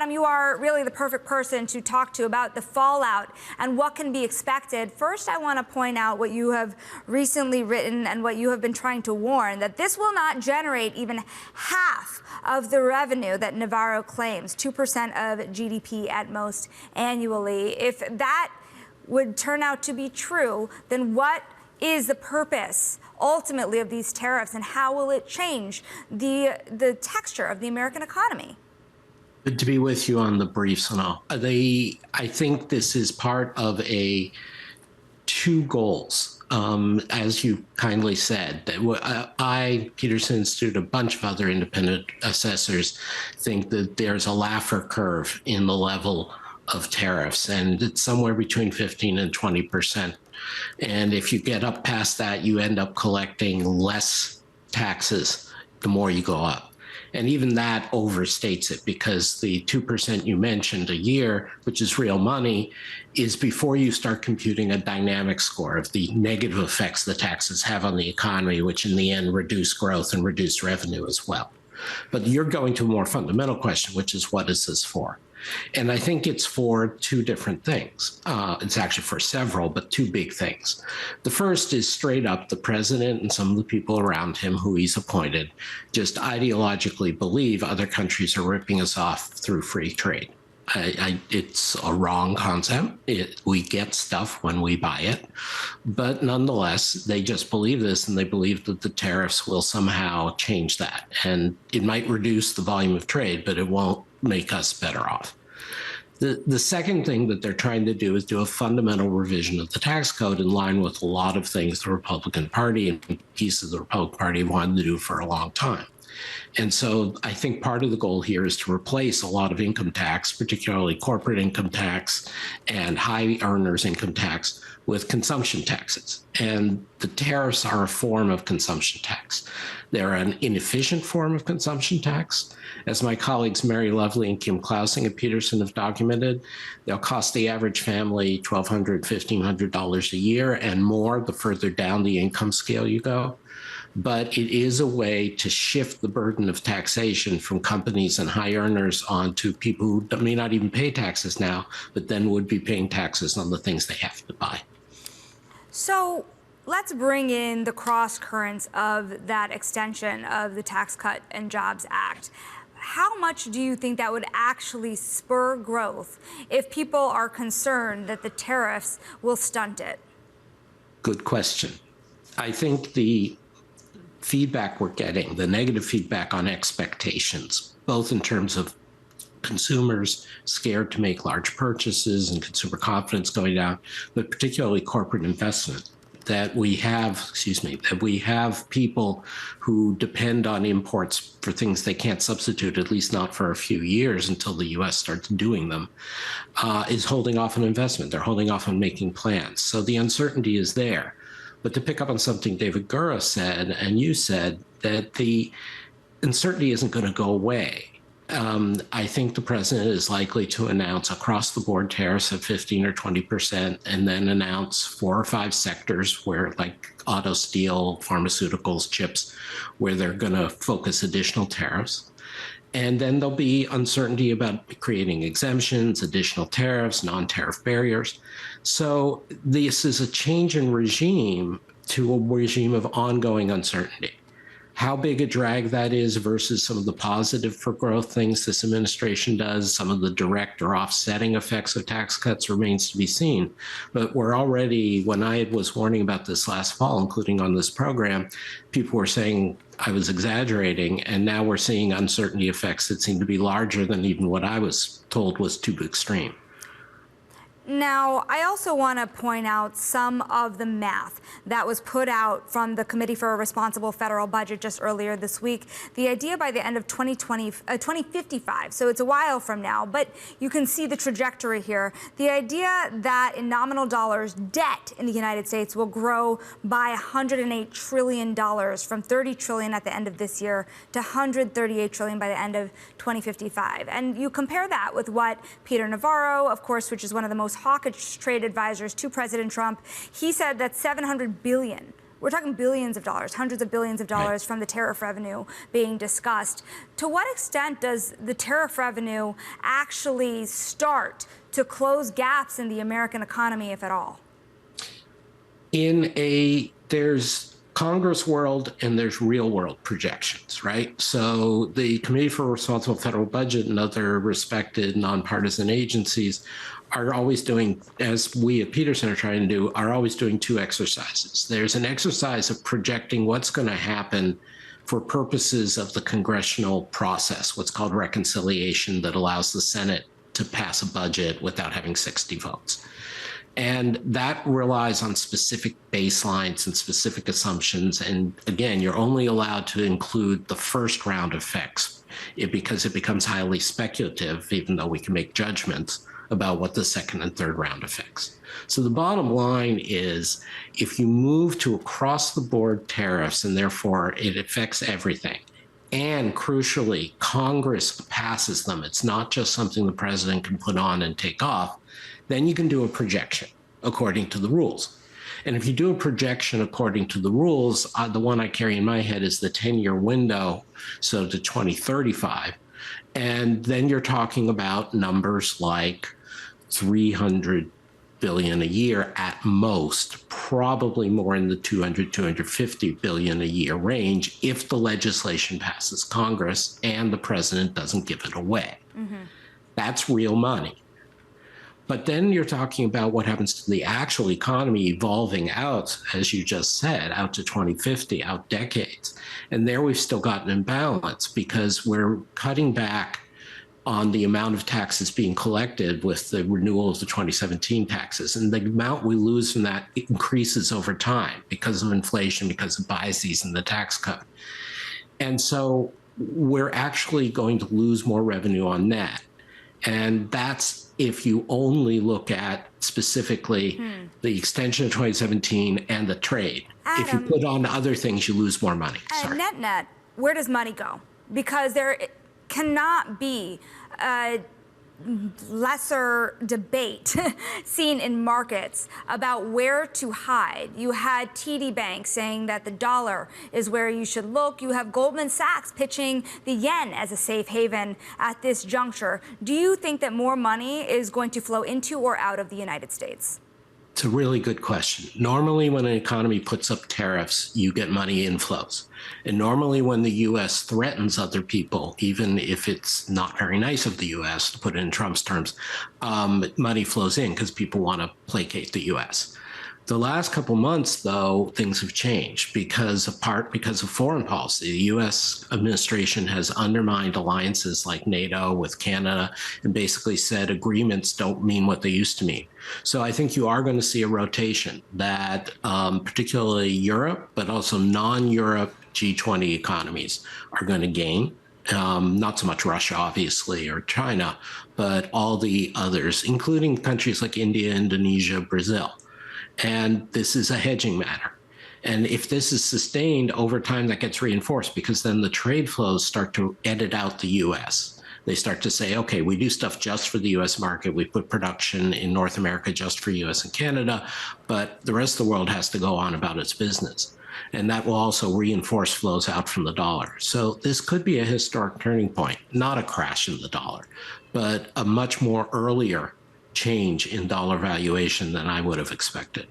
Adam, you are really the perfect person to talk to about the fallout and what can be expected. First, I want to point out what you have recently written and what you have been trying to warn, that this will not generate even half of the revenue that Navarro claims, 2% of GDP at most annually. If that would turn out to be true, then what is the purpose ultimately of these tariffs, and how will it change the texture of the American economy? Good to be with you on the briefs and all. I think this is part of two goals. As you kindly said, that Peterson Institute, a bunch of other independent assessors think that there's a Laffer curve in the level of tariffs, and it's somewhere between 15 and 20%. And if you get up past that, you end up collecting less taxes the more you go up. And even that overstates it, because the 2% you mentioned a year, which is real money, is before you start computing a dynamic score of the negative effects the taxes have on the economy, which in the end reduce growth and reduce revenue as well. But you're going to a more fundamental question, which is, what is this for? And I think it's for two different things. It's actually for several, but two big things. The first is straight up the president and some of the people around him who he's appointed just ideologically believe other countries are ripping us off through free trade. It's a wrong concept. We get stuff when we buy it. But nonetheless, they just believe this, and they believe that the tariffs will somehow change that. And it might reduce the volume of trade, but it won't make us better off. The second thing that they're trying to do is do a fundamental revision of the tax code in line with a lot of things the Republican Party and pieces of the Republican Party wanted to do for a long time. And so I think part of the goal here is to replace a lot of income tax, particularly corporate income tax and high earners income tax, with consumption taxes. And the tariffs are a form of consumption tax. They're an inefficient form of consumption tax. As my colleagues Mary Lovely and Kim Klausing at Peterson have documented, they'll cost the average family $1,200, $1,500 a year and more the further down the income scale you go. But it is a way to shift the burden of taxation from companies and high earners onto people who may not even pay taxes now, but then would be paying taxes on the things they have to buy. So let's bring in the cross currents of that extension of the Tax Cut and Jobs Act. How much do you think that would actually spur growth if people are concerned that the tariffs will stunt it? Good question. I think the feedback we're getting, the negative feedback on expectations, both in terms of consumers scared to make large purchases and consumer confidence going down, but particularly corporate investment, that we have people who depend on imports for things they can't substitute, at least not for a few years until the U.S. starts doing them, is holding off on investment. They're holding off on making plans. So the uncertainty is there. But to pick up on something David Gura said, and you said, that the uncertainty isn't going to go away. I think the president is likely to announce across-the-board tariffs of 15 or 20%, and then announce 4 or 5 sectors where, like auto, steel, pharmaceuticals, chips, where they're going to focus additional tariffs. And then there'll be uncertainty about creating exemptions, additional tariffs, non-tariff barriers. So this is a change in regime to a regime of ongoing uncertainty. How big a drag that is versus some of the positive for growth things this administration does, some of the direct or offsetting effects of tax cuts, remains to be seen. But we're already, when I was warning about this last fall, including on this program, people were saying I was exaggerating, and now we're seeing uncertainty effects that seem to be larger than even what I was told was too extreme. Now, I also want to point out some of the math that was put out from the Committee for a Responsible Federal Budget just earlier this week. The idea by the end of 2055, so it's a while from now, but you can see the trajectory here. The idea that in nominal dollars, debt in the United States will grow by $108 trillion from $30 trillion at the end of this year to $138 trillion by the end of 2055. And you compare that with what Peter Navarro, of course, which is one of the most hawkish trade advisors to President Trump, he said that $700 billion We're talking billions of dollars, hundreds of billions of dollars Right. from the tariff revenue being discussed. To what extent does the tariff revenue actually start to close gaps in the American economy, if at all? There's Congress world and there's real world projections, right? So the Committee for Responsible Federal Budget and other respected nonpartisan agencies are always doing, as we at Peterson are trying to do, are always doing two exercises. There's an exercise of projecting what's going to happen for purposes of the congressional process, what's called reconciliation, that allows the Senate to pass a budget without having 60 votes. And that relies on specific baselines and specific assumptions. And again, you're only allowed to include the first round effects because it becomes highly speculative, even though we can make judgments about what the second and third round affects. So the bottom line is, if you move to across the board tariffs, and therefore it affects everything, and crucially, Congress passes them, it's not just something the president can put on and take off, then you can do a projection according to the rules. And if you do a projection according to the rules, the one I carry in my head is the 10-year window, so to 2035. And then you're talking about numbers like 300 billion a year at most, probably more in the 200, 250 billion a year range if the legislation passes Congress and the president doesn't give it away. Mm-hmm. That's real money. But then you're talking about what happens to the actual economy evolving out, as you just said, out to 2050, out decades. And there we've still got an imbalance because we're cutting back on the amount of taxes being collected with the renewal of the 2017 taxes. And the amount we lose from that increases over time because of inflation, because of biases in the tax code. And so we're actually going to lose more revenue on that. And that's if you only look at specifically the extension of 2017 and the trade. Adam, if you put on other things, you lose more money. Sorry. Net, where does money go? Because there cannot be a lesser debate seen in markets about where to hide. You had TD Bank saying that the dollar is where you should look. You have Goldman Sachs pitching the yen as a safe haven at this juncture. Do you think that more money is going to flow into or out of the United States? It's a really good question. Normally, when an economy puts up tariffs, you get money inflows. And normally when the U.S. threatens other people, even if it's not very nice of the U.S., to put it in Trump's terms, money flows in because people want to placate the U.S. The last couple months, though, things have changed because of foreign policy. The U.S. administration has undermined alliances like NATO with Canada and basically said agreements don't mean what they used to mean. So I think you are going to see a rotation that particularly Europe, but also non-Europe G20 economies are going to gain. Not so much Russia, obviously, or China, but all the others, including countries like India, Indonesia, Brazil. And this is a hedging matter. And if this is sustained over time, that gets reinforced because then the trade flows start to edit out the U.S. They start to say, okay, we do stuff just for the U.S. market. We put production in North America just for U.S. and Canada, but the rest of the world has to go on about its business. And that will also reinforce flows out from the dollar. So this could be a historic turning point, not a crash in the dollar, but a much more earlier change in dollar valuation than I would have expected.